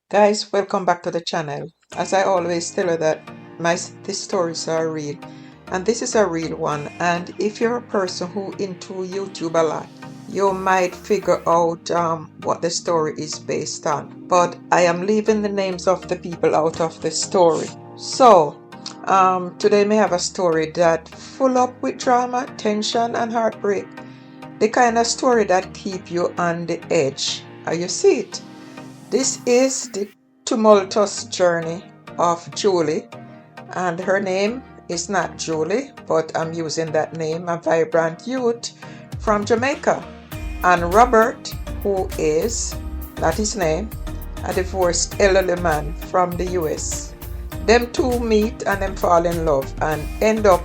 Guys, welcome back to the channel. As I always tell you that these stories are real, and this is a real one. And if you're a person who into YouTube a lot, you might figure out what the story is based on. But I am leaving the names of the people out of the story. So today may have a story that full up with drama, tension, and heartbreak. The kind of story that keep you on the edge. Are you see it? This is the tumultuous journey of Julie, and her name is not Julie, but I'm using that name, a vibrant youth from Jamaica, and Robert, who is, not his name, a divorced elderly man from the US. Them two meet and them fall in love and end up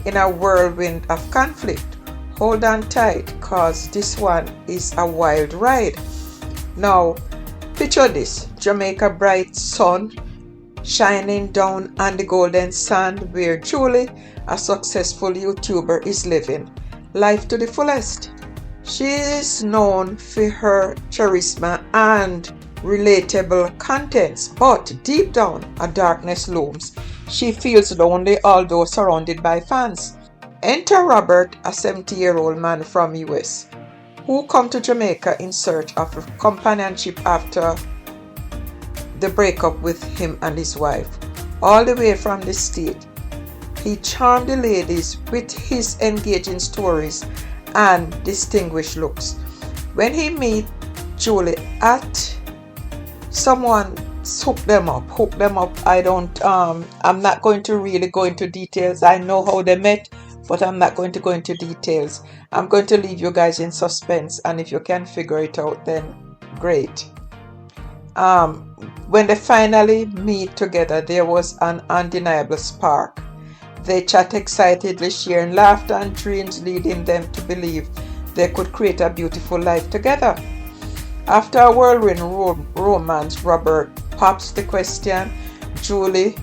in a whirlwind of conflict. Hold on tight, cause this one is a wild ride. Now, picture this, Jamaica bright sun shining down on the golden sand where Julie, a successful YouTuber, is living life to the fullest. She is known for her charisma and relatable contents, but deep down a darkness looms. She feels lonely although surrounded by fans. Enter Robert, a 70-year-old man from US, who come to Jamaica in search of companionship after the breakup with him and his wife. All the way from the state, he charmed the ladies with his engaging stories and distinguished looks. When he meet Julie at someone hook them up. I'm not going to really go into details. I know how they met, but I'm not going to go into details. I'm going to leave you guys in suspense, and if you can figure it out, then great. When they finally meet together, there was an undeniable spark. They chat excitedly, sharing laughter and dreams, leading them to believe they could create a beautiful life together. After a whirlwind romance, Robert pops the question, Julie,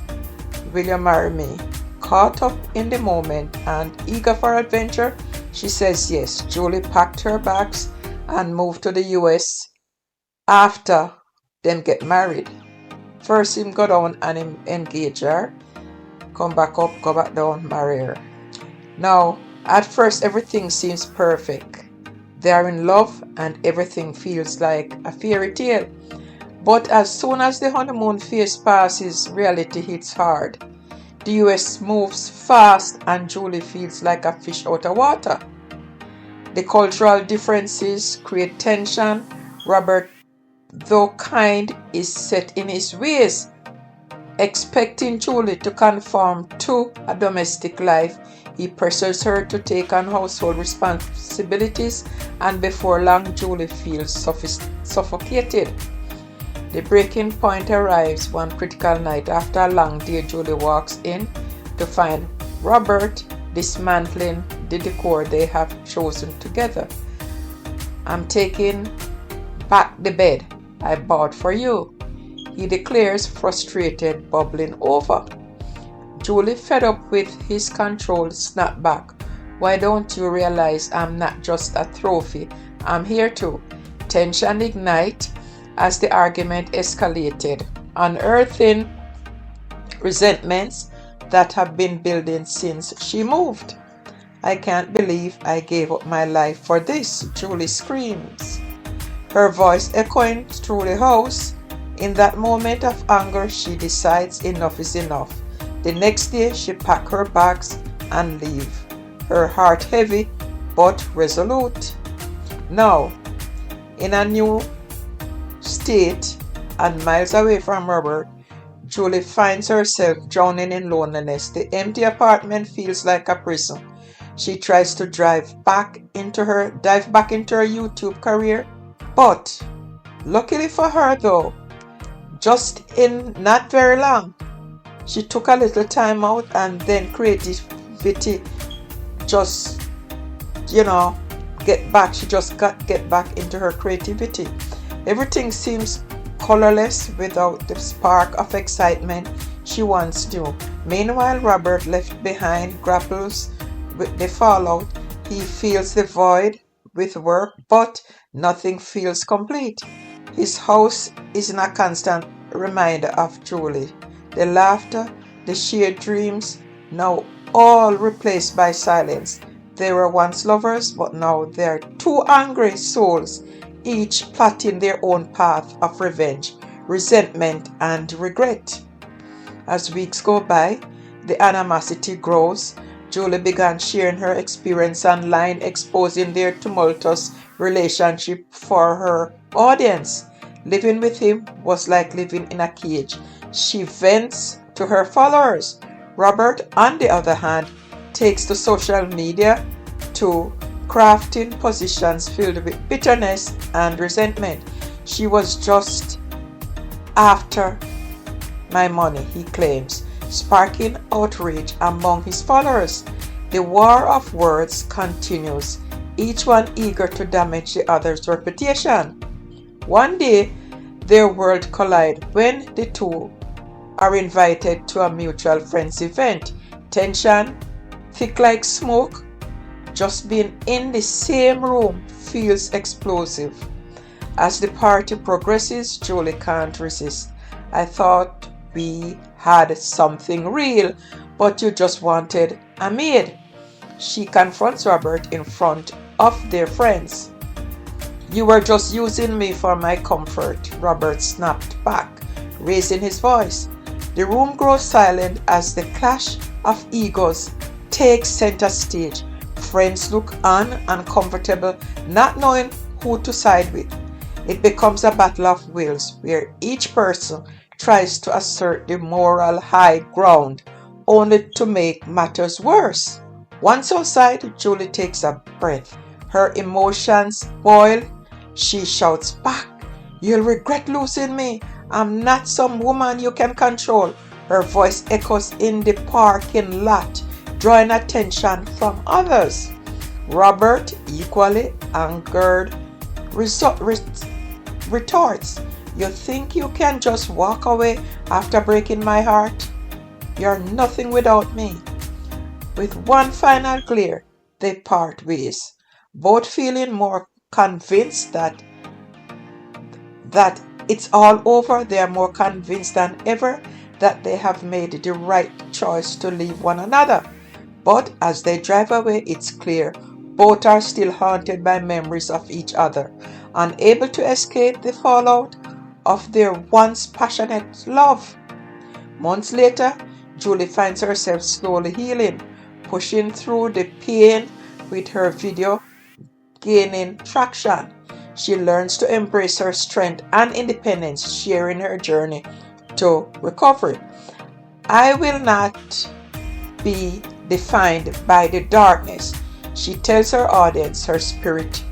will you marry me? Caught up in the moment and eager for adventure, she says yes. Julie packed her bags and moved to the US after them get married. First him go down and him engage her, come back up, go back down, marry her. Now, at first everything seems perfect. They are in love and everything feels like a fairy tale. But as soon as the honeymoon phase passes, reality hits hard. The US moves fast and Julie feels like a fish out of water. The cultural differences create tension. Robert, though kind, is set in his ways, expecting Julie to conform to a domestic life. He pressures her to take on household responsibilities, and before long, Julie feels suffocated. The breaking point arrives one critical night. After a long day, Julie walks in to find Robert dismantling the decor they have chosen together. I'm taking back the bed I bought for you, he declares, frustrated, bubbling over. Julie, fed up with his control, snapped back. Why don't you realize I'm not just a trophy? I'm here too. Tension ignite as the argument escalated, unearthing resentments that have been building since she moved. I can't believe I gave up my life for this, Julie screams, her voice echoing through the house. In that moment of anger, she decides enough is enough. The next day, she packs her bags and leaves, her heart heavy but resolute. Now, in a new state and miles away from Robert, Julie finds herself drowning in loneliness. The empty apartment feels like a prison. She tries to dive back into her YouTube career, but luckily for her though, just in not very long, she took a little time out, and then creativity just, get back. She just get back into her creativity. Everything seems colorless without the spark of excitement she once knew. Meanwhile, Robert, left behind, grapples with the fallout. He feels the void with work, but nothing feels complete. His house is in a constant reminder of Julie. The laughter, the shared dreams, now all replaced by silence. They were once lovers, but now they're two angry souls, each plotting their own path of revenge, resentment, and regret. As weeks go by, the animosity grows. Julie began sharing her experience online, exposing their tumultuous relationship for her audience. Living with him was like living in a cage. She vents to her followers. Robert, on the other hand, takes to social media to crafting positions filled with bitterness and resentment. She was just after my money, he claims, sparking outrage among his followers. The war of words continues, each one eager to damage the other's reputation. One day, their worlds collide when the two are invited to a mutual friend's event. Tension, thick like smoke. Just being in the same room feels explosive. As the party progresses, Julie can't resist. I thought we had something real, but you just wanted a maid. She confronts Robert in front of their friends. You were just using me for my comfort, Robert snapped back, raising his voice. The room grows silent as the clash of egos takes center stage. Friends look on, uncomfortable, not knowing who to side with. It becomes a battle of wills where each person tries to assert the moral high ground, only to make matters worse. Once outside, Julie takes a breath. Her emotions boil. She shouts back, "You'll regret losing me. I'm not some woman you can control." Her voice echoes in the parking lot, drawing attention from others. Robert, equally angered, retorts, "You think you can just walk away after breaking my heart? You're nothing without me." With one final glare, they part ways, both feeling more convinced that it's all over. They are more convinced than ever that they have made the right choice to leave one another. But as they drive away, it's clear both are still haunted by memories of each other, unable to escape the fallout of their once passionate love. Months later, Julie finds herself slowly healing, pushing through the pain with her video gaining traction. She learns to embrace her strength and independence, sharing her journey to recovery. I will not be defined by the darkness, she tells her audience. Her spirit,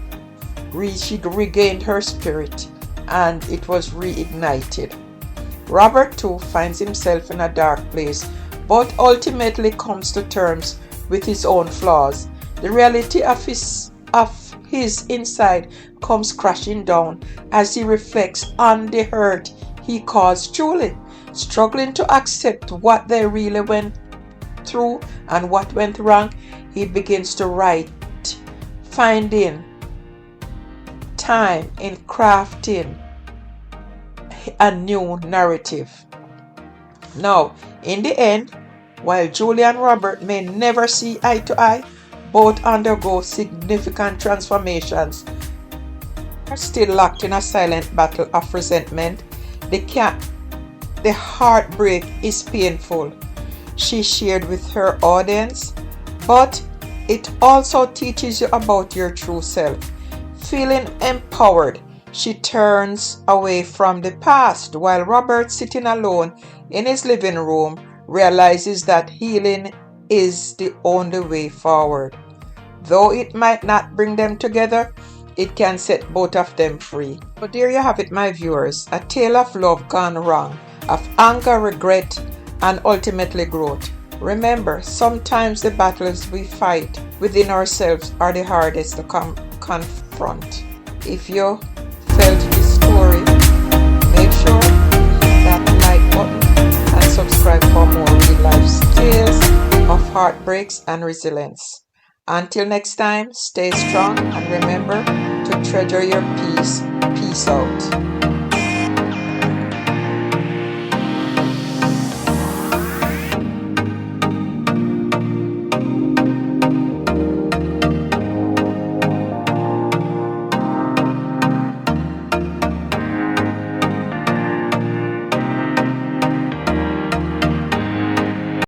she regained her spirit and it was reignited. Robert too finds himself in a dark place, but ultimately comes to terms with his own flaws. The reality of his inside comes crashing down as he reflects on the hurt he caused Julie, struggling to accept what they really went through and what went wrong. He begins to write, finding time in crafting a new narrative. Now, in the end, while Julie and Robert may never see eye to eye, both undergo significant transformations. They are still locked in a silent battle of resentment. The heartbreak is painful, she shared with her audience, but it also teaches you about your true self. Feeling empowered, she turns away from the past, while Robert, sitting alone in his living room, realizes that healing is the only way forward. Though it might not bring them together, it can set both of them free. So there you have it, my viewers, a tale of love gone wrong, of anger, regret, and ultimately growth. Remember, sometimes the battles we fight within ourselves are the hardest to confront. If you felt this story, make sure to hit that like button and subscribe for more real life tales of heartbreaks and resilience. Until next time, stay strong and remember to treasure your peace. Peace out.